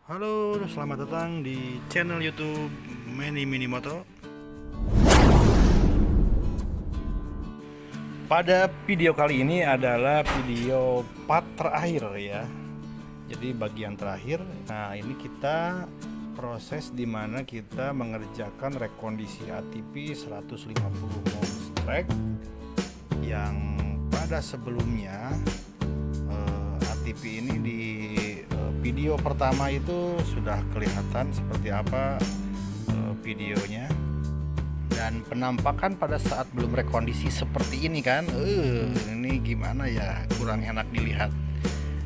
Halo, selamat datang di channel YouTube Manny Minimoto. Pada video kali ini adalah video part terakhir ya. Jadi bagian terakhir. Nah, ini kita proses dimana kita mengerjakan rekondisi ATP 150 Monstrek yang pada sebelumnya ATP ini di video pertama itu sudah kelihatan seperti apa videonya, dan penampakan pada saat belum rekondisi seperti ini kan, ini gimana ya, kurang enak dilihat.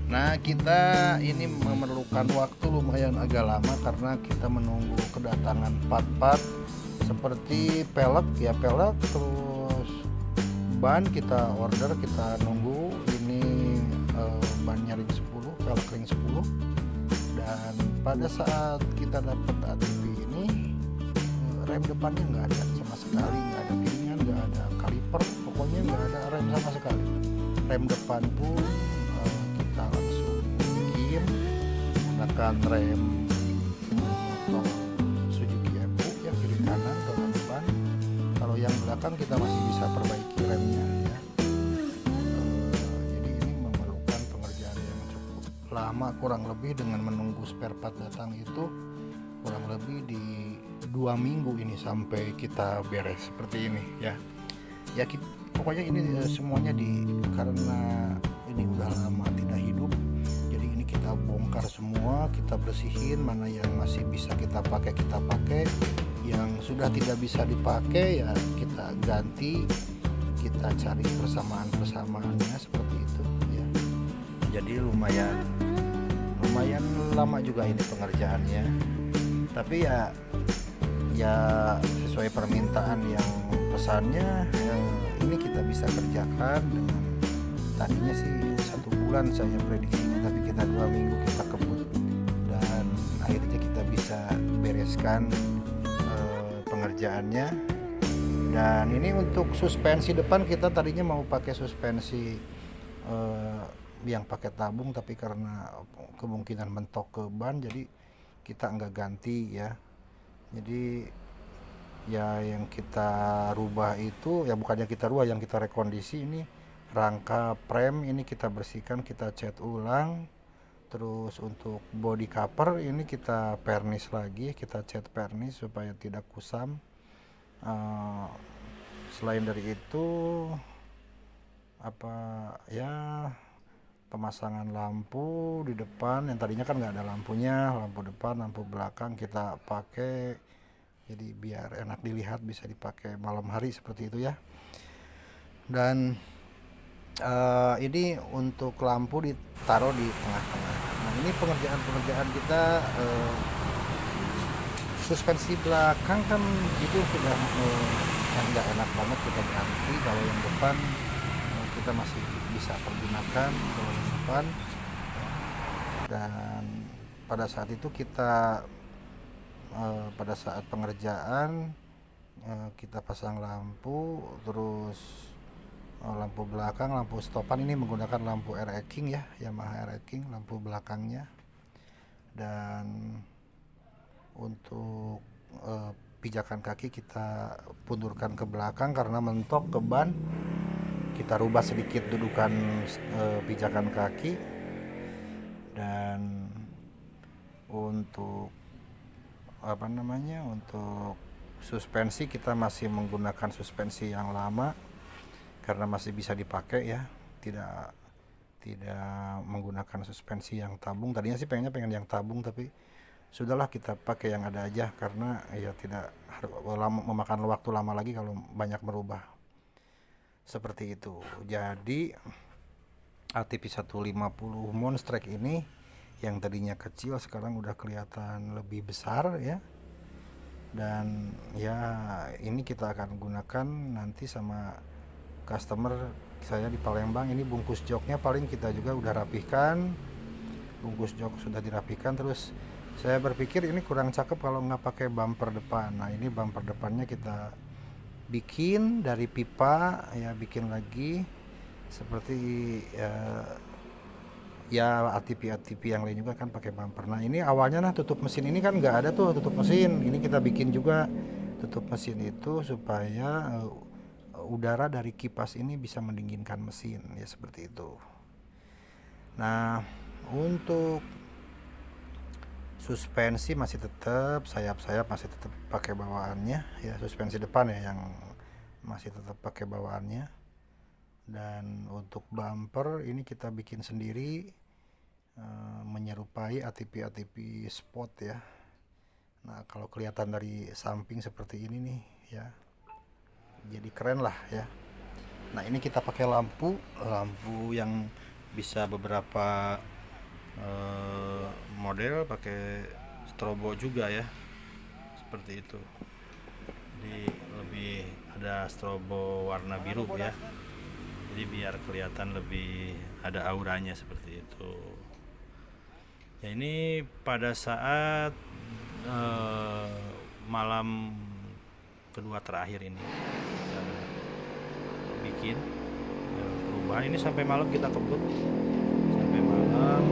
Nah, kita ini memerlukan waktu lumayan agak lama karena kita menunggu kedatangan part-part seperti pelek ya, pelek, terus ban kita order, kita nunggu ini bannya ring 10, pelek ring 10. Dan pada saat kita dapat ATV ini, rem depannya nggak ada sama sekali, nggak ada piringan, nggak ada kaliper, pokoknya nggak ada rem sama sekali. Rem depan pun kita langsung bikin menggunakan rem motor Suzuki Evo ya, kiri kanan depan depan. Kalau yang belakang kita masih bisa perbaiki remnya ya. Jadi ini memerlukan pengerjaan yang cukup lama, kurang lebih dengan menunggu spare part datang itu kurang lebih di 2 minggu ini sampai kita beres seperti ini ya. Ya pokoknya ini semuanya karena ini udah lama tidak hidup, jadi ini kita bongkar semua, kita bersihin, mana yang masih bisa kita pakai, yang sudah tidak bisa dipakai ya kita ganti, kita cari persamaannya seperti itu ya. Jadi lumayan lama juga ini pengerjaannya, tapi ya sesuai permintaan yang pesannya ini kita bisa kerjakan dengan, tadinya sih 1 bulan saya prediksinya, tapi kita 2 minggu kita kebut dan akhirnya kita bisa bereskan pengerjaannya. Dan ini untuk suspensi depan, kita tadinya mau pakai suspensi yang pakai tabung, tapi karena kemungkinan mentok ke ban jadi kita enggak ganti ya. Jadi ya yang kita rubah itu ya, bukannya kita rubah, yang kita rekondisi ini rangka prem, ini kita bersihkan, kita cat ulang. Terus untuk body cover ini kita pernis lagi, kita cat pernis supaya tidak kusam. Selain dari itu apa ya, pemasangan lampu di depan yang tadinya kan nggak ada lampunya, lampu depan, lampu belakang kita pakai, jadi biar enak dilihat, bisa dipakai malam hari seperti itu ya. Dan ini untuk lampu ditaruh di tengah-tengah. Nah, ini pengerjaan kita suspensi belakang kan itu sudah nggak enak banget kita ganti. Kalau yang depan kita masih bisa pergunakan kalau yang depan. Dan pada saat itu kita pada saat pengerjaan kita pasang lampu, terus lampu belakang, lampu stopan ini menggunakan lampu RX King ya, Yamaha RX King lampu belakangnya. Dan untuk pijakan kaki kita pundurkan ke belakang karena mentok ke ban, kita rubah sedikit dudukan pijakan kaki. Dan untuk untuk suspensi kita masih menggunakan suspensi yang lama karena masih bisa dipakai ya, tidak menggunakan suspensi yang tabung. Tadinya sih pengen yang tabung, tapi sudahlah kita pakai yang ada aja karena ya tidak memakan waktu lama lagi kalau banyak merubah seperti itu. Jadi ATP 150 Monstrek ini yang tadinya kecil sekarang udah kelihatan lebih besar ya. Dan ya ini kita akan gunakan nanti sama customer saya di Palembang. Ini bungkus joknya paling kita juga udah rapihkan, bungkus jok sudah dirapihkan. Terus saya berpikir ini kurang cakep kalau nggak pakai bumper depan. Nah, ini bumper depannya kita bikin dari pipa ya, bikin lagi seperti Ya ATV yang lain juga kan pakai bumper. Nah ini awalnya nah tutup mesin ini kan nggak ada tuh tutup mesin. Ini kita bikin juga tutup mesin itu supaya udara dari kipas ini bisa mendinginkan mesin ya seperti itu. Nah untuk suspensi masih tetap, sayap-sayap masih tetap pakai bawaannya ya, suspensi depan ya yang masih tetap pakai bawaannya. Dan untuk bumper ini kita bikin sendiri, menyerupai ATV sport ya. Nah kalau kelihatan dari samping seperti ini nih ya, jadi keren lah ya. Nah ini kita pakai lampu yang bisa beberapa model, pakai strobo juga ya, seperti itu. Jadi lebih ada strobo warna biru ya, jadi biar kelihatan lebih ada auranya seperti itu ya. Ini pada saat malam kedua terakhir ini kita bikin perubahan ini sampai malam, kita kebut sampai malam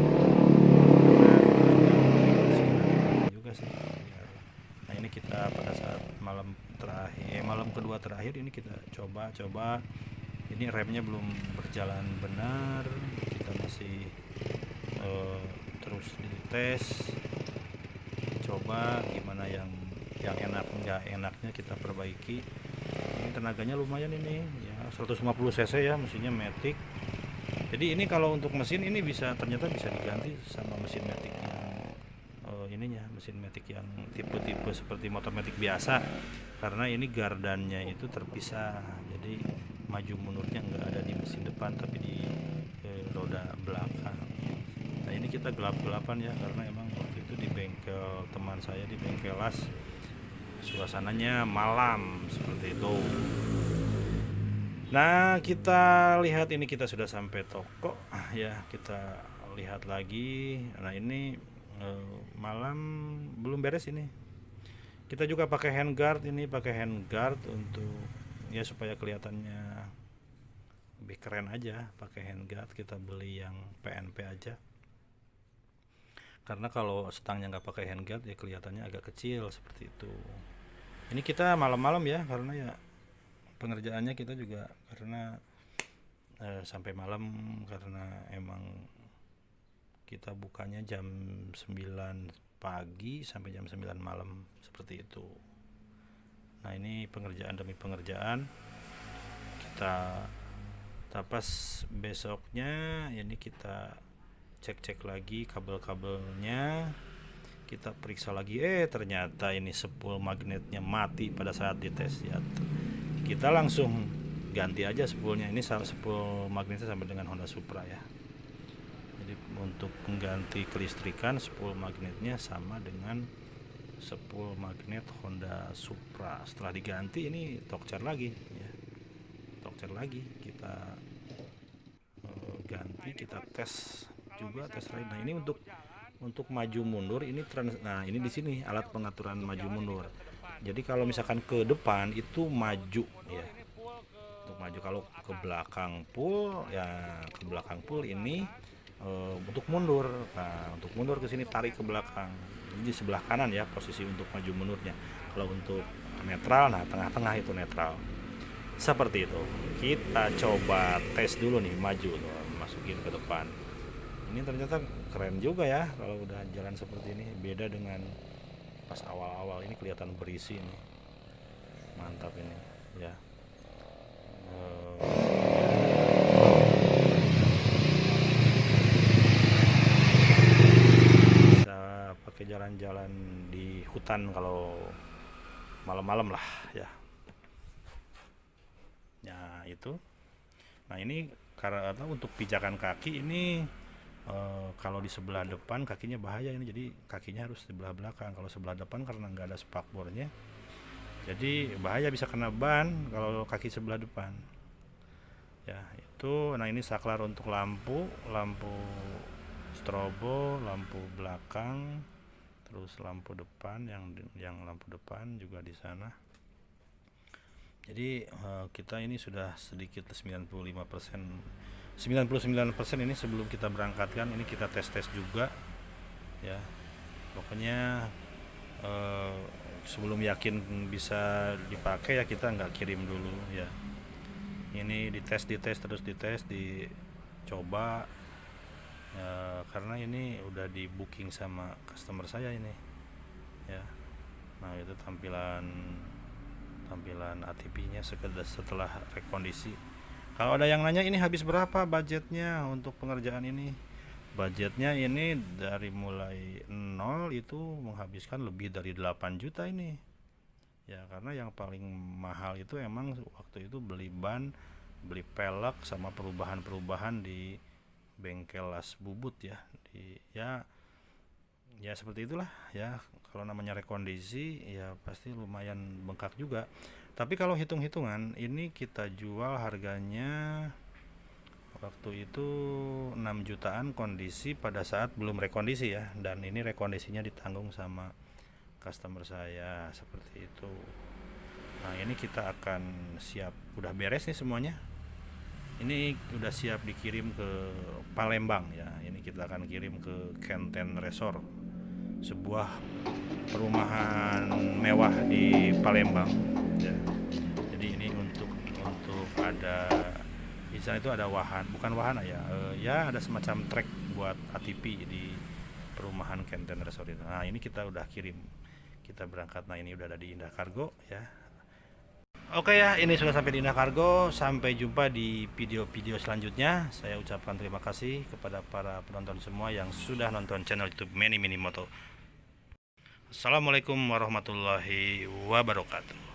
juga sih ya. Nah ini kita pada saat malam terakhir, malam kedua terakhir ini kita coba ini remnya belum berjalan benar, kita masih terus dites, coba gimana yang enak nggak enaknya kita perbaiki. Ini tenaganya lumayan ini ya, 150 cc ya, mesinnya Matic. Jadi ini kalau untuk mesin ini ternyata bisa diganti sama mesin Matic ininya, mesin Matic yang tipe-tipe seperti motor Matic biasa, karena ini gardannya itu terpisah, jadi maju mundurnya nggak ada di mesin depan tapi di roda belakang. Nah ini kita gelap-gelapan ya, karena emang waktu itu di bengkel teman saya, di bengkel las, suasananya malam seperti itu. Nah kita lihat ini, kita sudah sampai toko ya, kita lihat lagi. Nah ini malam belum beres ini, kita juga pakai handguard, ini pakai handguard untuk ya supaya kelihatannya lebih keren aja, pakai handguard. Kita beli yang PNP aja, karena kalau stangnya nggak pakai handguard ya kelihatannya agak kecil seperti itu. Ini kita malam-malam ya, karena ya pengerjaannya kita juga karena sampai malam, karena emang kita bukanya jam 9 pagi sampai jam 9 malam seperti itu. Nah ini pengerjaan demi pengerjaan. Kita pas besoknya ini kita cek lagi kabel-kabelnya, kita periksa lagi, ternyata ini spool magnetnya mati pada saat dites ya. Kita langsung ganti aja spoolnya. Ini spool magnetnya sama dengan Honda Supra ya, jadi untuk mengganti kelistrikan spool magnetnya sama dengan spool magnet Honda Supra. Setelah diganti ini tokcer lagi ya, tokcer lagi kita ganti, kita tes juga, tes ride. Nah ini untuk maju mundur ini nah ini di sini alat pengaturan maju mundur. Jadi kalau misalkan ke depan itu maju ya, untuk maju. Kalau ke belakang full ya, ke belakang full ini untuk mundur. Nah untuk mundur ke sini tarik ke belakang, ini di sebelah kanan ya posisi untuk maju mundurnya. Kalau untuk netral, nah tengah-tengah itu netral seperti itu. Kita coba tes dulu nih, maju tuh, masukin ke depan. Ini ternyata keren juga ya kalau udah jalan seperti ini, beda dengan pas awal-awal. Ini kelihatan berisi nih, mantap ini ya. Bisa pakai jalan-jalan di hutan kalau malam-malam lah ya. Ya itu. Nah ini karena untuk pijakan kaki ini kalau di sebelah depan kakinya bahaya ini, jadi kakinya harus di sebelah belakang. Kalau sebelah depan karena nggak ada spakbornya, jadi bahaya, bisa kena ban kalau kaki sebelah depan ya itu. Nah ini saklar untuk lampu strobo, lampu belakang, terus lampu depan, yang lampu depan juga di sana. Jadi kita ini sudah sedikit 95% 99% ini sebelum kita berangkatkan, ini kita tes juga ya. Pokoknya sebelum yakin bisa dipakai ya kita nggak kirim dulu ya. Ini dites terus dicoba ya, karena ini udah di booking sama customer saya ini ya. Nah itu tampilan ATP-nya setelah rekondisi. Kalau ada yang nanya ini habis berapa budgetnya untuk pengerjaan ini, budgetnya ini dari mulai 0 itu menghabiskan lebih dari 8 juta ini ya, karena yang paling mahal itu emang waktu itu beli ban, beli pelek, sama perubahan di bengkel Las Bubut ya. Ya seperti itulah ya, kalau namanya rekondisi ya pasti lumayan bengkak juga. Tapi kalau hitung-hitungan ini kita jual harganya waktu itu 6 jutaan kondisi pada saat belum rekondisi ya, dan ini rekondisinya ditanggung sama customer saya seperti itu. Nah ini kita akan siap, udah beres nih semuanya, ini udah siap dikirim ke Palembang ya. Ini kita akan kirim ke Kenten Resort, sebuah perumahan mewah di Palembang ya. Jadi ini untuk ada di sana itu ada bukan wahana ya, ya ada semacam trek buat ATP di perumahan Kenten Resort itu. Nah ini kita udah kirim, kita berangkat. Nah ini udah ada di Indah Cargo ya. Oke ya, ini sudah sampai di Indah Cargo. Sampai jumpa di video-video selanjutnya. Saya ucapkan terima kasih kepada para penonton semua yang sudah nonton channel YouTube Many Mini Moto. Assalamualaikum warahmatullahi wabarakatuh.